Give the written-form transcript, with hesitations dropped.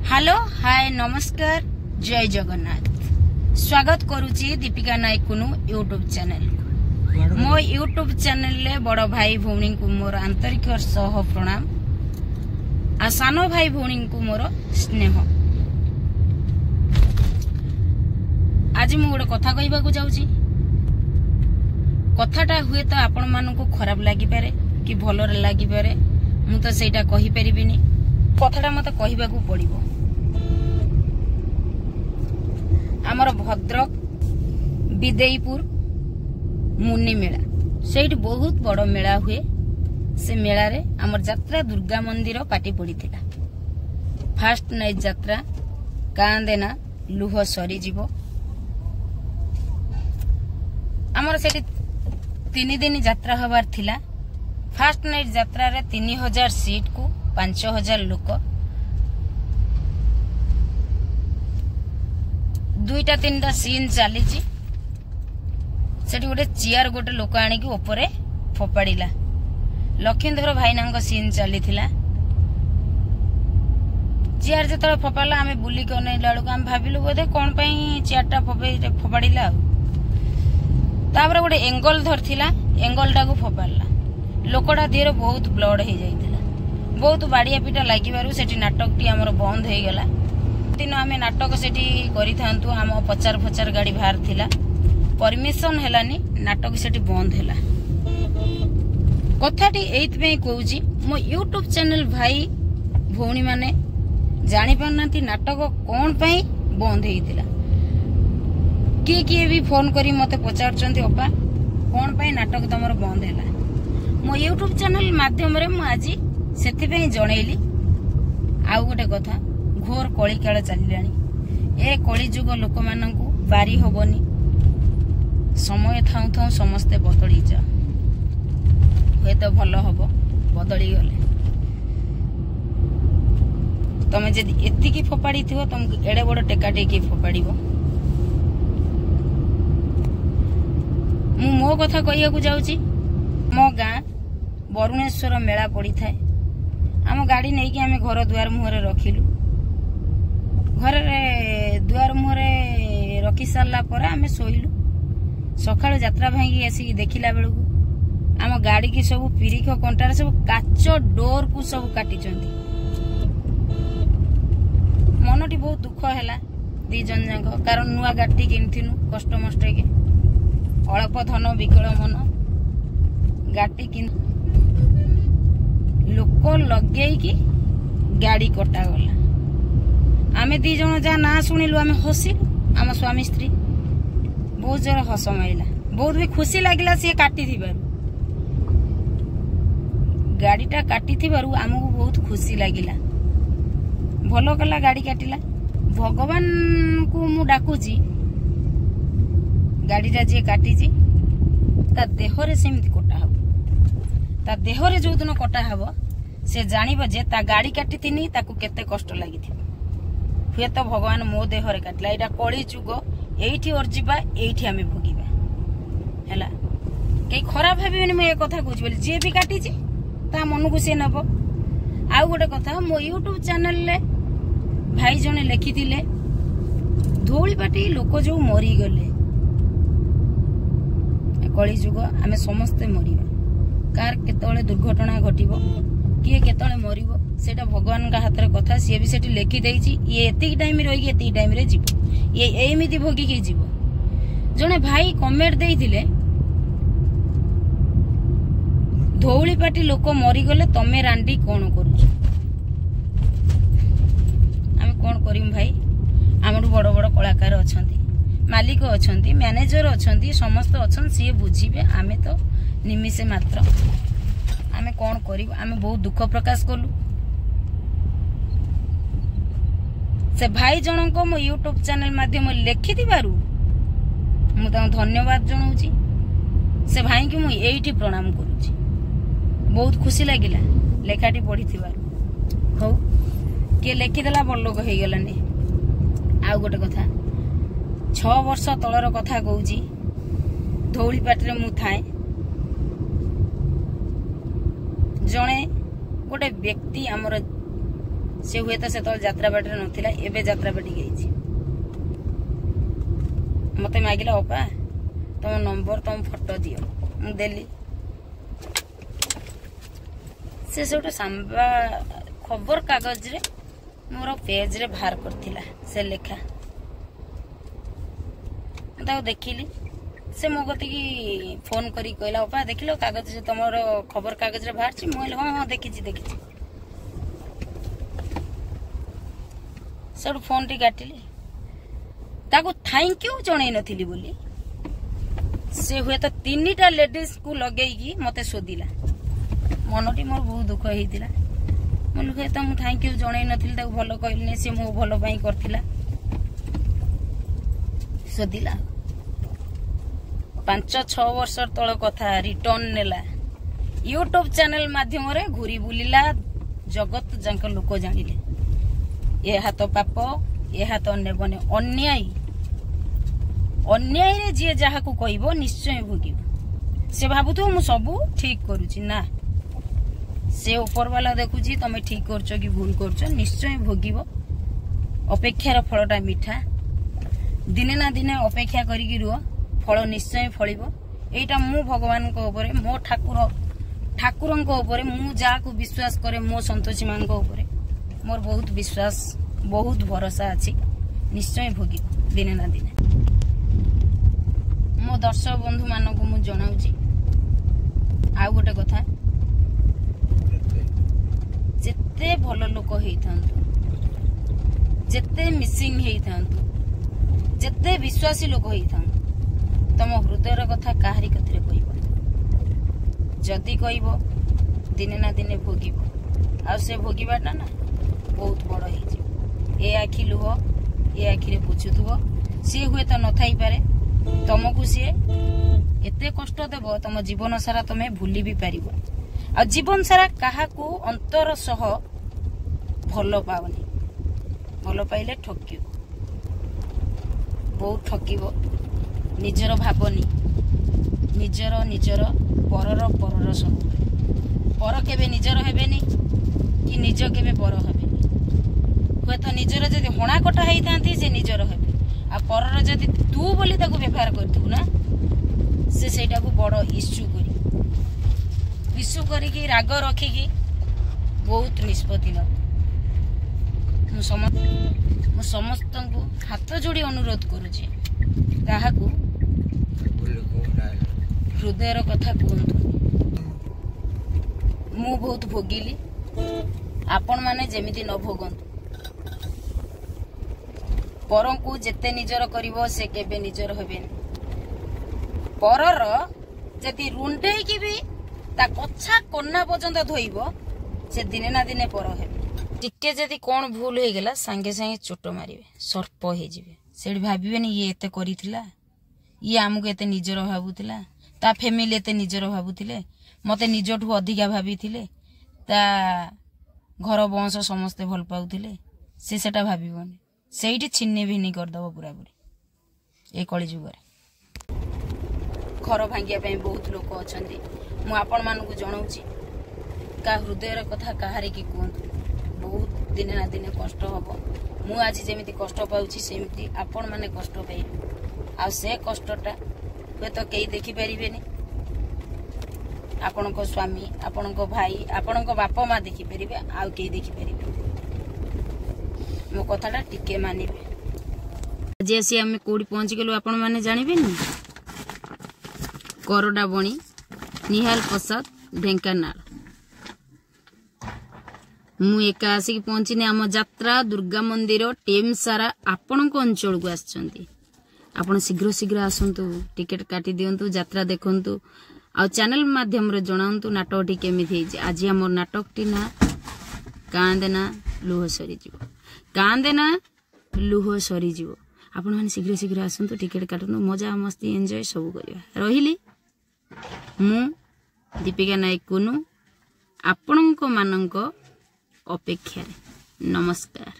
Hello hi नमस्कार जय जगन्नाथ स्वागत करुची दीपिका नायक कुनु यूट्यूब चैनल मो यूट्यूब चैनल ले बड़ भाई भौणी को मोर आंतरिक सह प्रणाम आ सानो भाई भौणी को मोर स्नेह। आज मु गोटे कथा कहबा को जाउची। कथाटा हुए तो आपण मानकु खराब लागि पारे कि भलो लागि पारे मु तो सेटा कहि परिबिनी। कथाटा मते कहबा को पड़िबो। आमर भद्रक विदेईपुर मुन्नी मेला से बहुत बड़ मेला हुए। से मेला रे आमर यात्रा दुर्गा मंदिर पाटी पड़ी थिला। फास्ट नाइट यात्रा कांदेना लुह सरी जीवो। आमर से 3 दिन यात्रा हबार थिला। फास्ट नाइट यात्रा रे 3000 सीट को 5000 लोक 2-3टा सीन चली गोटे चेयर गोटे लोक आनिक ऊपर फोपाड़ा। लखीधर भाईना सीन चली चेयर जो फोपाड़ा आम बुलिक अनैला बेलू आम भाविलु बोधे कौन चेयरटा फोपाड़ा। तापर गोटे एंगल धरथिला एंगलटा को फोपाड़ा। लोकटा देह बहुत ब्लड हो जाइथिला। बहुत बाड़िया पिटा लागिबारु सेठी नाटकटी आमर बंद हो गला। दिन आम नाटक सेठी करिथांतु आम पचार फचार गाड़ी बाहर थिला। परमिशन हेलानी नाटक सेठी बंद हेला। कथाटी एइथबे कहूची मो यूट्यूब चैनल भाई भौणी माने जानि पारनांती नाटक कोन पई बंद हेइतिला। किए भी फोन करी मते पचारचंती अपा कोन पई नाटक तमर बंद हेला। मो यूट्यूब चैनल माध्यम रे मु आजी सेति पई जणैली। आउ गोटे कथा घोर कली काल चलिलानी। ए कली जुग लोक मानकु बारी होबनी। समय थाउ थाउ समस्ते बदली जा हे तो भलो हबो बदली गले। तमे जदि एतिकी फोपाड़ी थिवो तुमको एडे बड़ टेकाटी की फोपाड़ीबो। मु मो कथा कहिया को जाउची। मो गां वरुणेश्वर मेला पड़ी थाए। आम गाड़ी नहीं कि आम घर दुआर मुहरे रखिलु। घर दुआर मुहरे रखी सारा पर आम शोइलु। सकाळ यात्रा भाई आसिक देखिला बेलू आम गाड़ी की सब पिरिख कंटार सब काच डोर को सब काटी। मनटी बहुत दुख है दी जन जाक। कारण नुआ गाड़ी किनिथिनु कष्ट मष्ट के अल्प धन विकल मन गाड़ी किन लोक लगे कि गाड़ी कटा गला। आमे 2 जन जा ना शुणिलु आमे हसिलु। आम स्वामी स्त्री बहुत जोर हस माइला। बहुत भी खुशी लगिला सी काटी थिबारु गाड़ीटा काटी थिबारु आमको बहुत खुशी लगिला। भलो कला गाड़ी काटिला। भगवान को मु डाकुची गाड़ीटा जे काटीची ता देहरे सेमती कटा हबो। ता देहरे जो दिन कटा हबो से जानिबो जे ता गाड़ी काटी थिनी ताकू केते कष्ट लागिथिबो। हुए तो भगवान मो देहरे काटला। एटा कली जुग एठी अर्जिबा एठी आमे भोगिबा हैला। के खराब भाबिबेनी म ए कथा कहूची बोली जे भी काटीची ता मन को से नबो। आउ गोटे कथा मो यूट्यूब चैनल ले भाई जने लिखिथिले धौलीपाटी लोक जो मरी गले। कली जुग आमे समस्ते मरिबा। कार केतळे दुर्घटना घटिबो किए केतळे मरिबो सेटा भगवान का हाथ रे कथा। सी भी सेठी लिखि देइची ये एतिक टाइम रही एतिक टाइम रे जीवो। ये एमिति भोगी के जीवो। जने भाई कमेंट देइथिले धौलीपाटी लोक मरी गले तमे रांडी कोन करूछ। आमे कोन करिम भाई। हमरु बड़ बड़ कलाकार अछंती मालिक अछंती मैनेजर अछंती समस्त अछन सी बुझीबे। आमे तो निमिषे मात्र आमे कोन करिब। आमे बहुत दुख प्रकाश कलु। से भाई जन को मो यूट्यूब चैनल माध्यम लिखि दिबारु मु ता धन्यवाद जणाउची। से भाई की मु एठी प्रणाम करूची। बहुत खुशी लागिला लेखाटी पढ़ी थिबारु। हो के लिखि देला बड़ लोक हे गलानी। आउ गोटे कथा 6 वर्ष तलर कथा कहूची। धौलीपाटी रे मु थाए। जणे गोटे व्यक्ति आमर से हुए तो से जात्रापाटी नथिला एबे जात्रापाटी गई मते मागिला अपा तुम नंबर तुम फोटो दियो मु देली से सब सांबा खबर कागज रे मोर पेज रे बाहर करथिला से लेखा ताऊ देखिली से मो गति की फोन करी कहला अपा देखिलो कागज से तुम खबर कागज रे बाहर छी मोइल हां हां देखिछि सब फोन टी काटिली ताको थैंक यू जणै नथिली बोली से हुए तो 3टा लेडीज को लगेगी मते सोदिला मनटी मोर बहुत दुख हेतिला मन हुए तो मु थैंक यू जणै नथिली ताको भलो कहलिने से मो भलो पई करथिला सोदिला 5-6 वर्ष तळ कथा रिटर्न नेला यूट्यूब चैनल माध्यम रे घुरी बुलिला जगत जंक लोक जानिले ए हाथ पाप ए हाथ नेबने अन्याय रे जे जहा को कहबो निश्चय भोगिबो से भाबुतो मु सब ठीक करूची ना से ऊपर वाला देखुची तमे ठीक करछो कि भूल करछो निश्चय भोगिबो अपेक्षार फलटा मीठा दिने ना दिने अपेक्षा करी कि रुओ फल निश्चय फलिबो एटा मु भगवान को ऊपर मो ठाकुरन को ऊपर मु जा को विश्वास करे मो संतोषी मान को ऊपर मोर बहुत विश्वास बहुत भरोसा अछि निश्चय भोगी दिने ना दिने मो दर्शक बंधु मान को मु जणाउची आ गोटे कथा जेते भल लोक हेइथांतु जेते मिसिंग हेइथांतु जेते विश्वासी लोक हेइथांतु तम हृदयर कथा काहारी कथरे कहब जदि कहब दिने ना दिने भोगिब आ से भोगिबाटा ना बहुत बड़ हो ए आखि लुह ए आखिरे पोछुथुब सी हुए तो न थाई पारे तुमको सी एते कष्ट देव तुम जीवन सारा तुम भूली भी पारिब आ जीवन सारा काहाकू अंतर सह भल पावनी भल पाइले ठकिब बहुत ठकिब निजर भावनी निजर निजर परर सब पर केबे निजर हेबेनी कि निज केबे पर हेबे हुए तो निजर जदि हणा कटा होती से निजर हेबे आ परर जदि तू बोली ताको व्यवहार करथु ना से सेटा को बड़ इश्यू करी राग रखिकी बहुत निष्पत्ति न समस्त को हाथ जोड़ी अनुरोध करुचे काहाकू हृदयर कथा कहतु मु बहुत भोगिली आपण माने जेमिति न भोगंतु पर को जेते निजर करिवो से केबे निजर हेबेनी परर जदि रुंडे की भी ता कच्छा कोना पर्यंत धोइबो से दिने ना दिने पर हेबे टिके जदि कोन भूल हो गेला संगे संगे चोट मारिबे सर्प हो जिवे सेडी भाबिबेनी ये एते करिथिला ये आमको एते निजर भाबुथिला ता फैमिली एते निजर भाबुथिले मते निजठू अधिका भाबिथिले ता घर वंश समस्ते भल पाउथिले से सेटा भाबिबोनी सेठी छिन्नी भिन्नी करदब पूरा पूरी ए कली जुगरे घर भांगिया पे बहुत लोक अछंती मु आपण मानकु जणाउची का हृदयर कथा काहारे की कहतु बहुत दिने ना दिने कष्ट हबो मु आज जेमिति कष्ट पाउची सेमिति आपण माने कष्ट पाइबे आ से कष्टटा हे तो केही देखि परिबेनी आपण को स्वामी आपण को भाई आपण को बापा माँ देखि परिबे आ केही देखि परिबे मो कथाटा टिके मानिबे जेसी हमें कोडी पहुंच गेलु आपण माने जानिबेनी करडा बणी निहाल प्रसाद ढेंकानाल मु एका आसिक पहुंचीने आम यात्रा दुर्गा मंदिर टीम सारा आपण को अंचल को आछंती आपण शीघ्र शीघ्र आसंतु टिकेट काटी दियंतु यात्रा देखंतु आ चैनल माध्यम रे जणांतु नाटक टी केमिति हेछि आज हमर नाटक टी ना कांदेना लुह सरी जीव कांदेना लुह सरी जीव आपण माने शीघ्र शीघ्र आसंतु टिकेट काटनु मजा मस्ती एन्जॉय सब करिया रहिली मु दीपिका नायक कुनु आपणक मानक अपेक्षा नमस्कार।